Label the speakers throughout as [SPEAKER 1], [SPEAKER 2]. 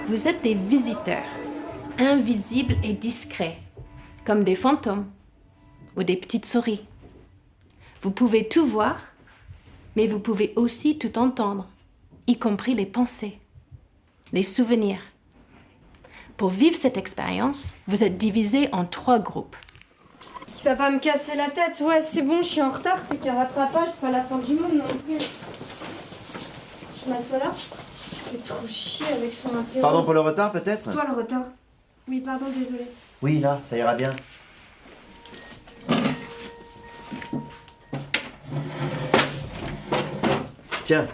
[SPEAKER 1] Vous êtes des visiteurs, invisibles et discrets, comme des fantômes ou des petites souris. Vous pouvez tout voir, mais vous pouvez aussi tout entendre, y compris les pensées, les souvenirs. Pour vivre cette expérience, vous êtes divisés en 3 groupes.
[SPEAKER 2] Tu vas pas me casser la tête. Ouais, c'est bon, je suis en retard, c'est qu'un rattrapage, c'est pas la fin du monde non plus. Je m'assois là. Il fait trop chier avec son interro.
[SPEAKER 3] Pardon pour le retard, peut-être ?
[SPEAKER 2] C'est toi le retard. Oui, pardon, désolé.
[SPEAKER 3] Oui, là, ça ira bien. Tiens,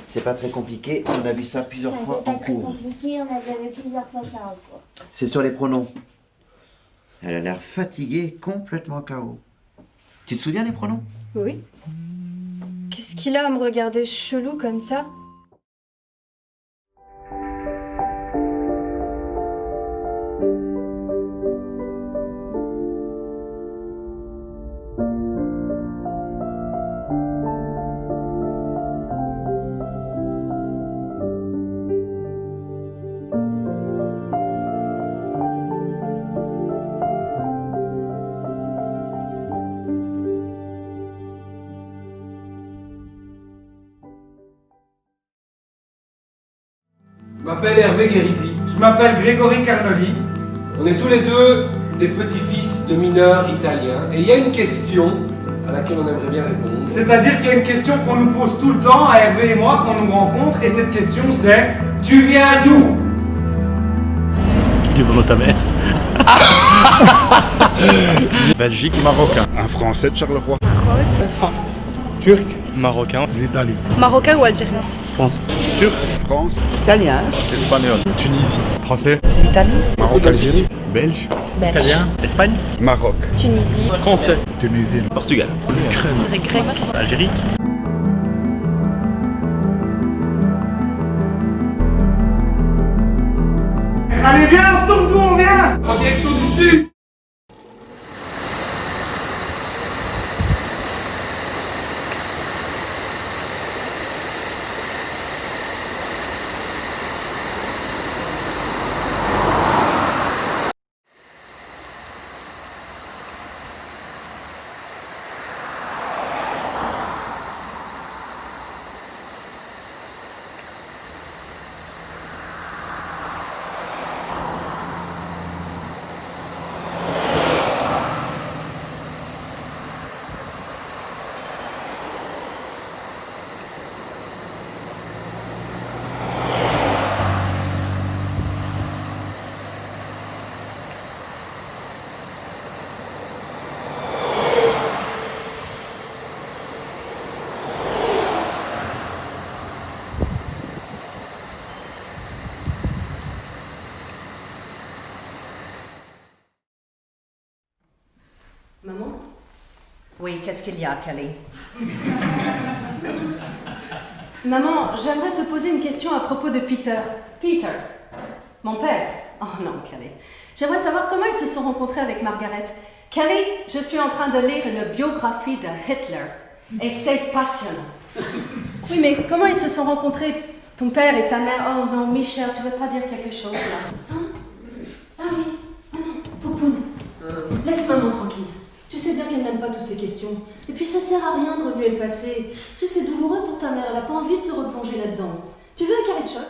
[SPEAKER 3] c'est pas très compliqué, on a vu ça plusieurs fois en cours.
[SPEAKER 4] C'est compliqué, on a déjà vu plusieurs fois ça en cours.
[SPEAKER 3] C'est sur les pronoms. Elle a l'air fatiguée, complètement KO. Tu te souviens des pronoms ?
[SPEAKER 2] Oui. Qu'est-ce qu'il a à me regarder chelou comme ça ?
[SPEAKER 5] Je m'appelle Hervé Guérizy.
[SPEAKER 6] Je m'appelle Grégory Carnoli.
[SPEAKER 5] On est tous les deux des petits-fils de mineurs italiens. Et il y a une question à laquelle on aimerait bien répondre.
[SPEAKER 6] C'est-à-dire qu'il y a une question qu'on nous pose tout le temps, à Hervé et moi, quand on nous rencontre, et cette question c'est « Tu viens d'où ?»
[SPEAKER 7] Du nom de ta mère.
[SPEAKER 8] Belgique, marocain. Un français de Charleroi.
[SPEAKER 9] France.
[SPEAKER 8] Turc.
[SPEAKER 7] Marocain.
[SPEAKER 8] L'Italie.
[SPEAKER 9] Marocain ou algérien?
[SPEAKER 7] France.
[SPEAKER 8] Turc. France.
[SPEAKER 10] Italien.
[SPEAKER 7] Espagnol.
[SPEAKER 8] Tunisie.
[SPEAKER 7] Français.
[SPEAKER 10] Italie.
[SPEAKER 8] Maroc, Algérie. Belge.
[SPEAKER 7] Italien. Espagne.
[SPEAKER 8] Maroc.
[SPEAKER 9] Tunisie.
[SPEAKER 7] Français.
[SPEAKER 8] Tunisie.
[SPEAKER 7] Portugal.
[SPEAKER 8] Ukraine.
[SPEAKER 9] Grec.
[SPEAKER 7] Algérie.
[SPEAKER 6] Allez viens, on retourne d'où on vient.
[SPEAKER 5] En direction du sud.
[SPEAKER 1] Maman ?
[SPEAKER 10] Oui, qu'est-ce qu'il y a, Kelly?
[SPEAKER 1] Maman, j'aimerais te poser une question à propos de Peter. Peter, mon père. Oh non, Kelly. J'aimerais savoir comment ils se sont rencontrés avec Margaret. Kelly, je suis en train de lire une biographie de Hitler. Et c'est passionnant. Oui, mais comment ils se sont rencontrés, ton père et ta mère? Oh non, Michel, tu veux pas dire quelque chose là? Hein? Ah oui, maman, Poupoune. Laisse maman tranquille. Tu sais bien qu'elle n'aime pas toutes ces questions. Et puis ça sert à rien de remuer le passé. Tu sais, c'est douloureux pour ta mère, elle a pas envie de se replonger là-dedans. Tu veux un carré de choc?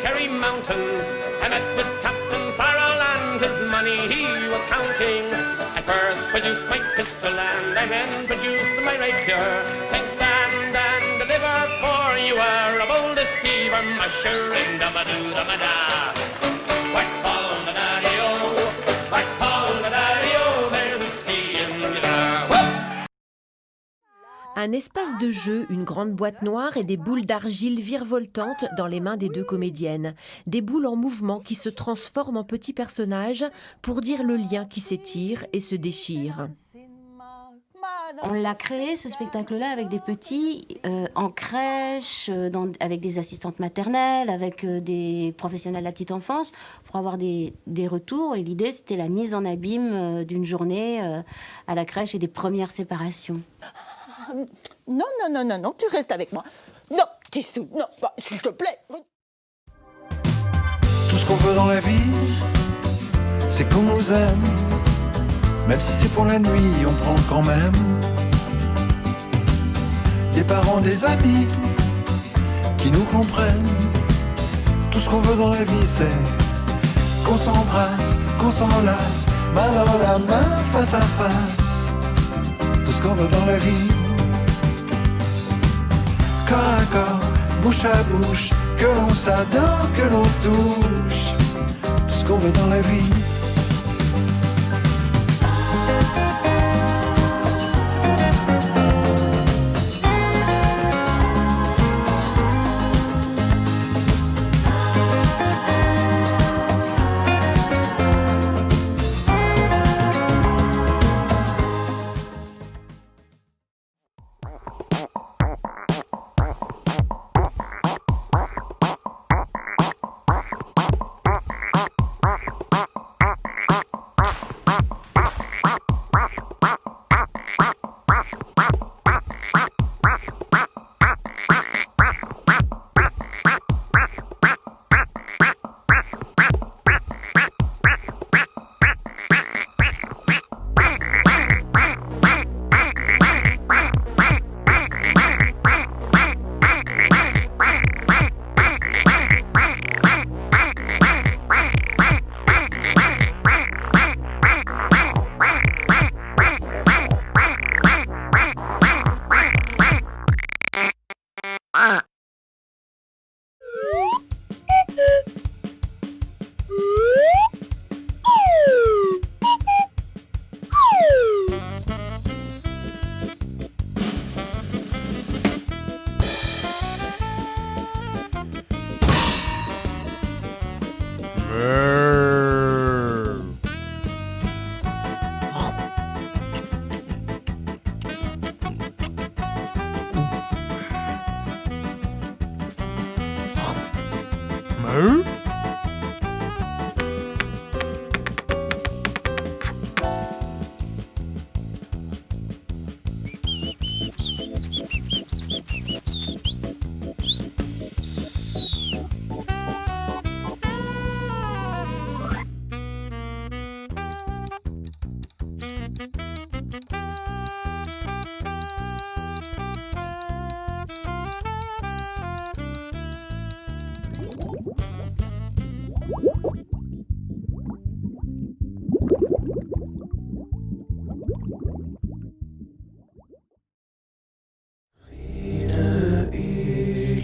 [SPEAKER 11] Kerry Mountains, I met with Captain Farrell and his money he was counting. I first produced my pistol and I then produced my rapier, saying stand and deliver, for you are a bold deceiver, mushering da-ba-doo-da-ba-da. Whack fall the daddy-o, whack fall the daddy-o, there's whiskey in the bar.
[SPEAKER 12] Un espace de jeu, une grande boîte noire et des boules d'argile virevoltantes dans les mains des deux comédiennes. Des boules en mouvement qui se transforment en petits personnages pour dire le lien qui s'étire et se déchire.
[SPEAKER 4] On l'a créé, ce spectacle-là, avec des petits, en crèche, avec des assistantes maternelles, avec des professionnels de la petite enfance, pour avoir des retours. Et l'idée, c'était la mise en abîme d'une journée à la crèche et des premières séparations.
[SPEAKER 10] Non, non, non, non, non, tu restes avec moi. Non, Tissou, non, s'il te plaît.
[SPEAKER 13] Tout ce qu'on veut dans la vie, c'est qu'on nous aime. Même si c'est pour la nuit, on prend quand même. Des parents, des amis qui nous comprennent. Tout ce qu'on veut dans la vie, c'est qu'on s'embrasse, qu'on s'enlace, main dans la main, face à face. Tout ce qu'on veut dans la vie, corps à corps, bouche à bouche, que l'on s'adore, que l'on se touche. Tout ce qu'on veut dans la vie.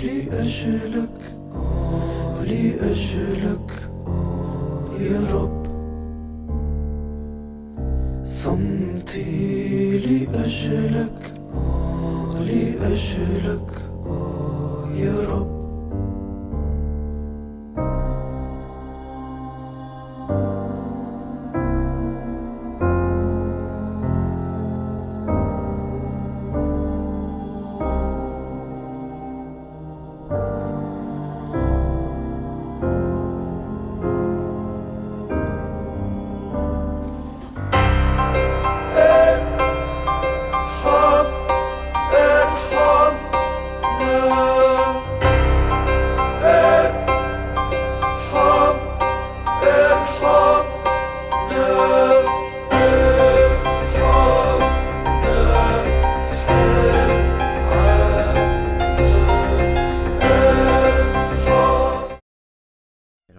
[SPEAKER 13] لأجلك لأجلك يا رب صمتي لأجلك لأجلك يا رب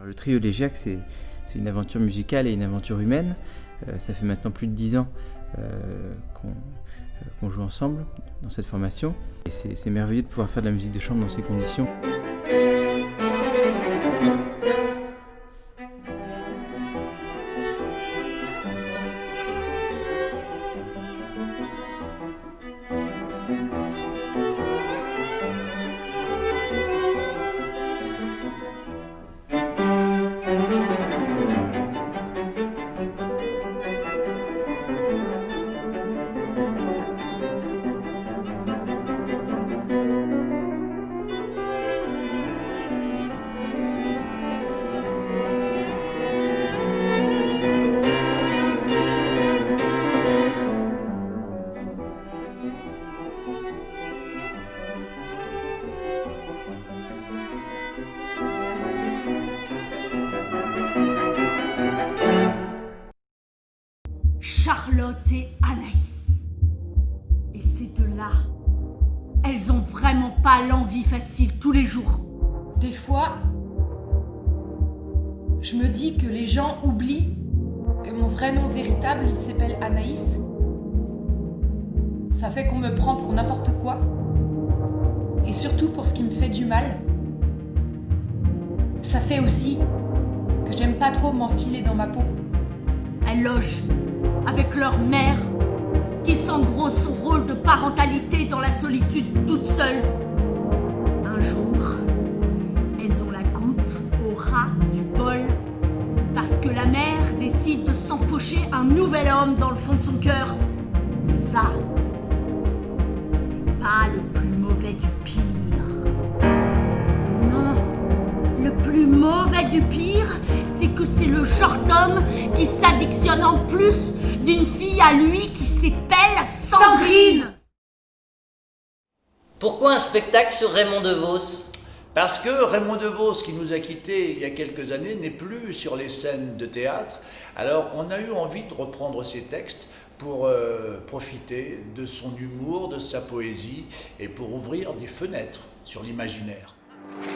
[SPEAKER 14] Le trio Légiac, c'est une aventure musicale et une aventure humaine. Ça fait maintenant plus de 10 ans qu'on joue ensemble dans cette formation. Et c'est merveilleux de pouvoir faire de la musique de chambre dans ces conditions.
[SPEAKER 15] adopter Anaïs. Et ces deux-là, elles ont vraiment pas l'envie facile tous les jours.
[SPEAKER 16] Des fois, je me dis que les gens oublient que mon vrai nom véritable, il s'appelle Anaïs. Ça fait qu'on me prend pour n'importe quoi. Et surtout pour ce qui me fait du mal. Ça fait aussi que j'aime pas trop m'enfiler dans ma peau.
[SPEAKER 15] Elles logent avec leur mère, qui s'engrosse son rôle de parentalité dans la solitude toute seule. Un jour, elles ont la goutte au ras du bol parce que la mère décide de s'empocher un nouvel homme dans le fond de son cœur. Ça, c'est pas le plus mauvais du pire. Non, le plus mauvais du pire, c'est que c'est le genre d'homme qui s'addictionne en plus d'une fille à lui qui s'appelle Sandrine.
[SPEAKER 17] Pourquoi un spectacle sur Raymond DeVos ?
[SPEAKER 18] Parce que Raymond DeVos, qui nous a quittés il y a quelques années, n'est plus sur les scènes de théâtre. Alors on a eu envie de reprendre ses textes pour profiter de son humour, de sa poésie et pour ouvrir des fenêtres sur l'imaginaire.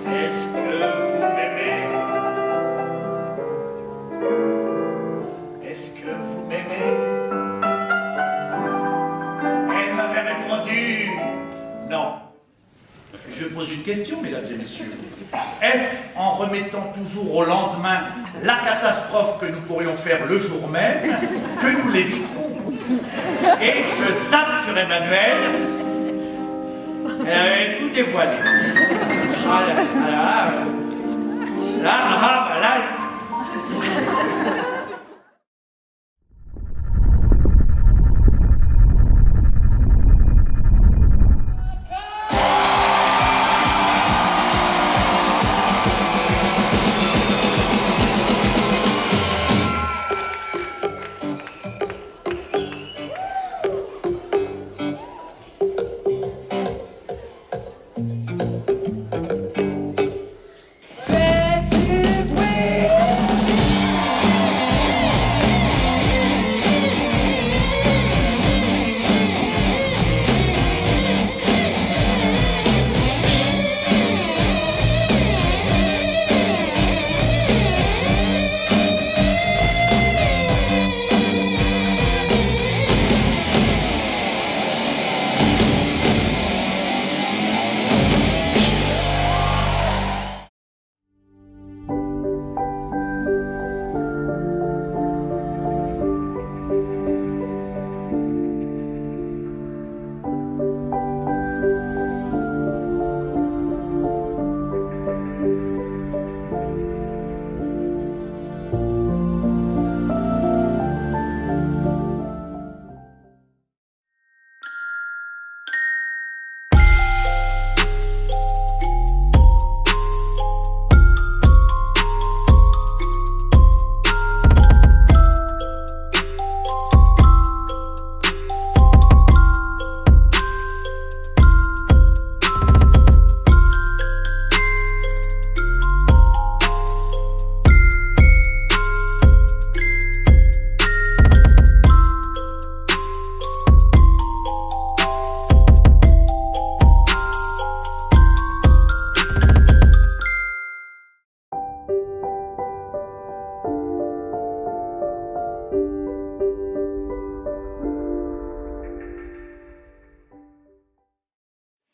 [SPEAKER 19] Est-ce que vous m'aimez ? Est-ce que vous m'aimez ? Elle m'avait répondu non. Je pose une question, mesdames et messieurs. Est-ce en remettant toujours au lendemain la catastrophe que nous pourrions faire le jour même que nous l'éviterons ? Et je zappe sur Emmanuel. Elle avait tout dévoilé. Là.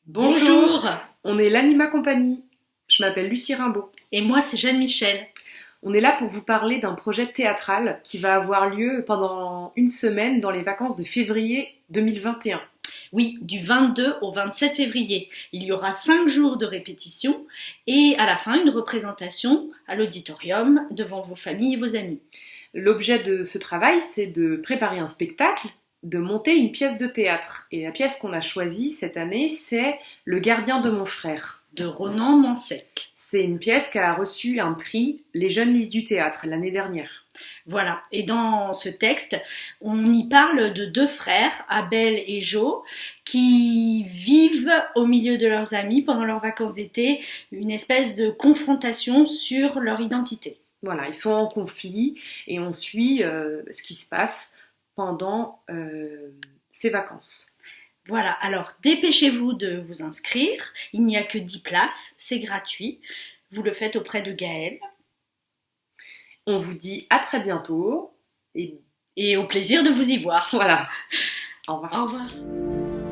[SPEAKER 20] Bonjour, on est l'Anima Compagnie. Je m'appelle Lucie Rimbaud.
[SPEAKER 9] Et moi, c'est Jeanne Michel.
[SPEAKER 20] On est là pour vous parler d'un projet théâtral qui va avoir lieu pendant une semaine dans les vacances de février 2021.
[SPEAKER 9] Oui, du 22 au 27 février. Il y aura 5 jours de répétition et à la fin, une représentation à l'auditorium devant vos familles et vos amis.
[SPEAKER 20] L'objet de ce travail, c'est de préparer un spectacle, de monter une pièce de théâtre. Et la pièce qu'on a choisie cette année, c'est Le gardien de mon frère,
[SPEAKER 9] de Ronan Mansec.
[SPEAKER 20] C'est une pièce qui a reçu un prix Les Jeunes Lys du Théâtre l'année dernière.
[SPEAKER 9] Voilà, et dans ce texte, on y parle de 2 frères, Abel et Jo, qui vivent au milieu de leurs amis pendant leurs vacances d'été, une espèce de confrontation sur leur identité.
[SPEAKER 20] Voilà, ils sont en conflit et on suit ce qui se passe pendant ces vacances.
[SPEAKER 9] Voilà, alors dépêchez-vous de vous inscrire. Il n'y a que 10 places, c'est gratuit. Vous le faites auprès de Gaëlle.
[SPEAKER 20] On vous dit à très bientôt
[SPEAKER 9] et au plaisir de vous y voir.
[SPEAKER 20] Voilà. Au revoir.
[SPEAKER 9] Au revoir.